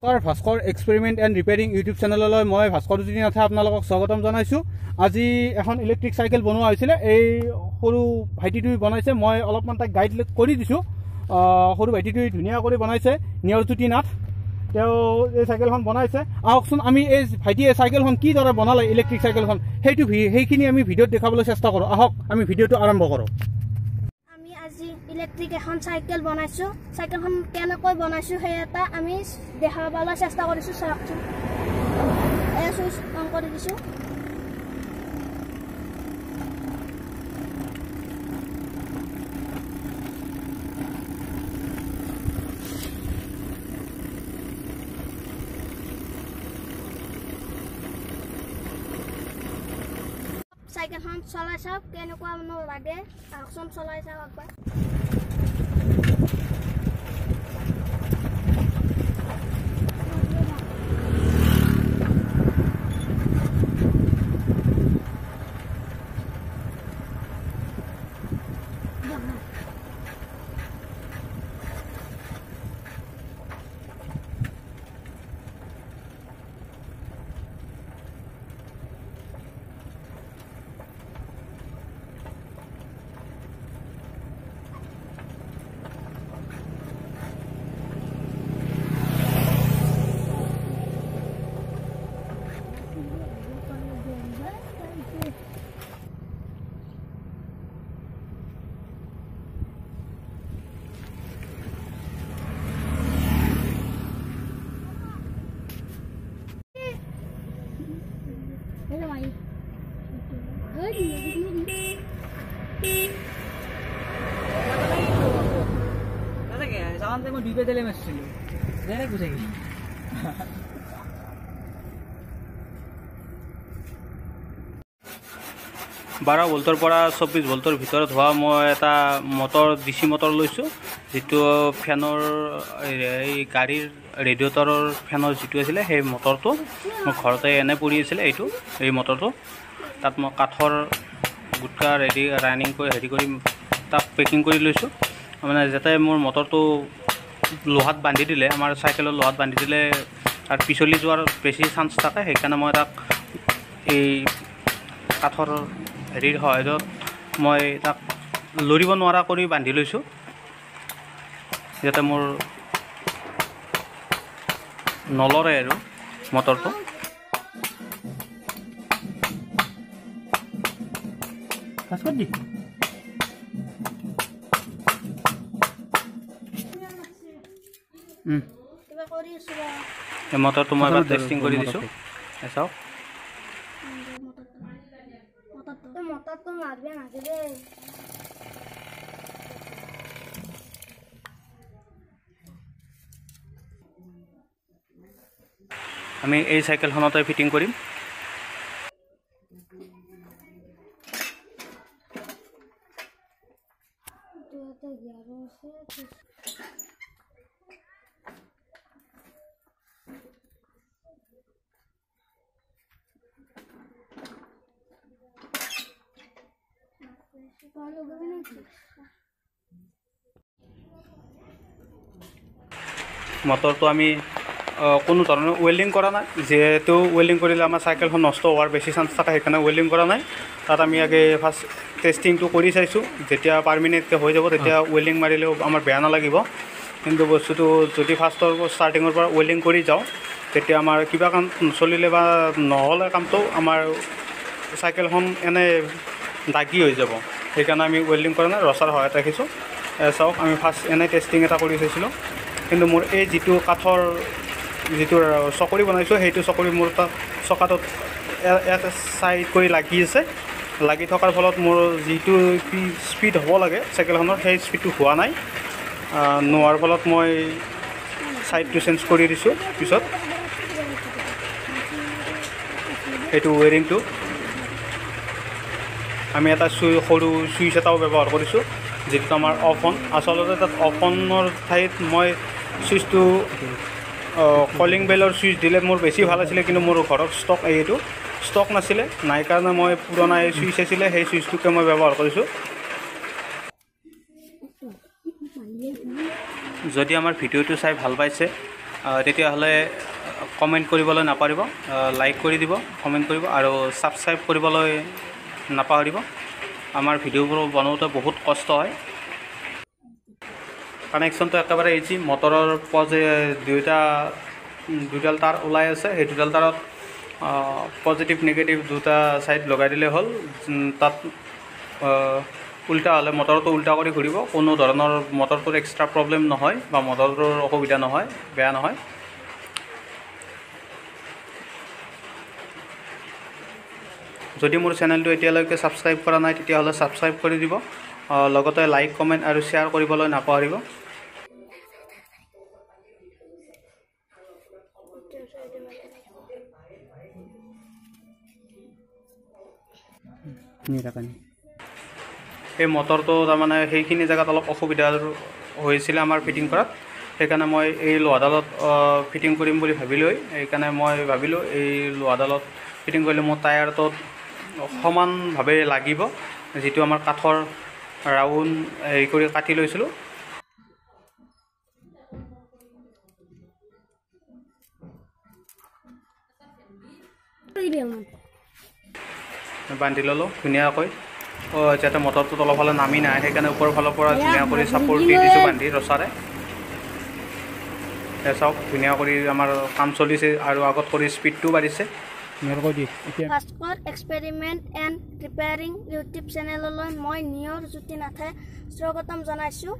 Bhaskar experiment and repairing YouTube চেনেললৈ মই ভাস্কৰ জ্যোতি নাথে আপোনালোকক স্বাগতম জনাইছোঁ। আজি এখন ইলেক্ট্ৰিক চাইকেল বনোৱা হৈছিলে। এই সৰু ভাইটিটোৱে বনাইছে, মই অলপমান তাক গাইড কৰি দিছোঁ। সৰু ভাইটিটোৱে ধুনীয়া কৰি বনাইছে, নিয়ৰজ্যোতি নাথ। তেওঁ এই চাইকেলখন বনাইছে। আহকচোন আমি এই ভাইটিয়ে চাইকেলখন কিদৰে বনালে, ইলেক্ট্ৰিক চাইকেলখন সেইখিনি আমি ভিডিঅ'ত দেখাবলৈ চেষ্টা কৰোঁ। আহক আমি ভিডিঅ'টো আৰম্ভ কৰোঁ। ইলেক্ট্ৰিক এখন চাইকেল বনাইছোঁ। চাইকেলখন কেনেকৈ বনাইছোঁ সেই এটা আমি দেখাবলৈ চেষ্টা কৰিছোঁ। চাওকচোন, এই চুইচ অন কৰি দিছোঁ। চাইকেলখন চলাই চাওক কেনেকুৱা লাগে। আহকচোন চলাই চাওক একবাৰ। মই দুই পেডেলে মাৰিছিলোঁ, ডাইৰেক্ট গুচাই গৈছোঁ। 12 ভোল্টৰ পৰা 24 ভোল্টৰ ভিতৰত হোৱা মই এটা মটৰ ডিচি মটৰ লৈছোঁ, যিটো ফেনৰ এই গাড়ীৰ ৰেডিয়েটৰৰ ফেনৰ যিটো আছিলে সেই মটৰটো মোৰ ঘৰতে এনে পৰি আছিলে। এই মটৰটো তাত মই কাঠৰ গুটকা ৰানিং কৰি তাক পেকিং কৰি লৈছোঁ, মানে যাতে মোৰ মটৰটো লোহাত বান্ধি দিলে, আমাৰ চাইকেলৰ লোহাত বান্ধি দিলে তাৰ পিছলি যোৱাৰ বেছি চান্স থাকে। সেইকাৰণে মই তাক এই কাঠৰ হেৰিৰ সহায়ত মই তাক লৰিব নোৱাৰা কৰি বান্ধি লৈছোঁ, যাতে মোৰ নলৰে আৰু মটৰটো। এই মটৰটো মই এবাৰ টেষ্টিং কৰি দিছোঁ, চাওক। আমি এই চাইকেলখনতে ফিটিং কৰিম। মটৰটো আমি কোনো ধৰণৰ ৱেল্ডিং কৰা নাই, যিহেতু ৱেল্ডিং কৰিলে আমাৰ চাইকেলখন নষ্ট হোৱাৰ বেছি চান্স থাকে, সেইকাৰণে ৱেল্ডিং কৰা নাই। তাত আমি আগে ফাৰ্ষ্ট টেষ্টিংটো কৰি চাইছোঁ, যেতিয়া পাৰ্মিনেণ্টকৈ হৈ যাব তেতিয়া ৱেল্ডিং মাৰিলেও আমাৰ বেয়া নালাগিব। কিন্তু বস্তুটো যদি ফাৰ্ষ্টৰ ষ্টাৰ্টিঙৰ পৰা ৱেল্ডিং কৰি যাওঁ, তেতিয়া আমাৰ কিবা কাম নচলিলে বা নহ'লে কামটো আমাৰ চাইকেলখন এনে দাগী হৈ যাব। সেইকাৰণে আমি ৱেল্ডিং কৰা নাই, ৰছাৰ সহায়ত ৰাখিছোঁ। চাওক, আমি ফাৰ্ষ্ট এনে টেষ্টিং এটা কৰি চাইছিলোঁ, কিন্তু মোৰ এই যিটো কাঠৰ যিটো চকৰি বনাইছোঁ, সেইটো চকৰি মোৰ তাত চকাটোত এটা চাইড কৰি লাগি আছে। লাগি থকাৰ ফলত মোৰ যিটো স্পীড হ'ব লাগে চাইকেলখনৰ, সেই স্পীডটো হোৱা নাই। নোহোৱাৰ ফলত মই চাইডটো চেঞ্জ কৰি দিছোঁ। পিছত এইটো ৱেৰিংটো আমি এটা সৰু চুইচ এটাও ব্যৱহাৰ কৰিছোঁ, যিটো আমাৰ অফ অন। আচলতে তাত অফ অনৰ ঠাইত মই চুইচটো কলিং বেলৰ চুইচ দিলে মোৰ বেছি ভাল আছিলে, কিন্তু মোৰ ঘৰত ষ্টক নাছিলে, নাই কাৰণে মই পুৰণা এই চুইচ আছিলে সেই চুইচটোকে মই ব্যৱহাৰ কৰিছোঁ। যদি আমাৰ ভিডিঅ'টো চাই ভাল পাইছে তেতিয়াহ'লে কমেণ্ট কৰিবলৈ নাপাহৰিব, লাইক কৰি দিব, কমেণ্ট কৰিব আৰু ছাবস্ক্ৰাইব কৰিবলৈ নাপাহৰিব। আমাৰ ভিডিঅ'বোৰ বনাওঁতে বহুত কষ্ট হয়। কানেকশ্যনটো একেবাৰে ইজি। মটৰৰ দুডাল তাৰ ওলাই আছে, সেই দুডাল তাৰত পজিটিভ নেগেটিভ দুটা ছাইড লগাই দিলে হ'ল। তাত উল্টা হ'লে মটৰটো উল্টা কৰি ঘূৰিব, কোনো ধৰণৰ মটৰটোৰ এক্সট্ৰা প্ৰব্লেম নহয় বা মটৰটোৰ অসুবিধা নহয়, বেয়া নহয়। যদি মোৰ চেনেলটো এতিয়ালৈকে ছাবস্ক্ৰাইব কৰা নাই তেতিয়াহ'লে ছাবস্ক্ৰাইব কৰি দিব, লগতে লাইক কমেণ্ট আৰু শ্বেয়াৰ কৰিবলৈ নাপাহৰিব। এই মটৰটো তাৰমানে সেইখিনি জেগাত অলপ অসুবিধা হৈছিলে আমাৰ ফিটিং কৰাত, সেইকাৰণে মই এই লোহাডালত ফিটিং কৰিম বুলি ভাবিলোঁ। সেইকাৰণে মই ভাবিলোঁ এই লোহাডালত ফিটিং কৰিলে মোৰ টায়াৰটোত সমানভাৱে লাগিব, যিটো আমাৰ কাঠৰ ৰাউণ্ড হেৰি কৰি কাটি লৈছিলোঁ। বান্ধি ল'লোঁ ধুনীয়াকৈ, যাতে মটৰটো তলৰ ফালে নামি নাহে, সেইকাৰণে ওপৰৰ ফালৰ পৰা ধুনীয়া কৰি চাপৰ্ট দি দিছোঁ বান্ধি ৰছাৰে। চাওক ধুনীয়া কৰি আমাৰ কাম চলিছে আৰু আগত কৰি স্পীডটো বাঢ়িছে। Bhaskar experiment and repairing YouTube চেনেললৈ মই নিয়ৰ জ্যোতি নাথে স্বাগতম জনাইছোঁ।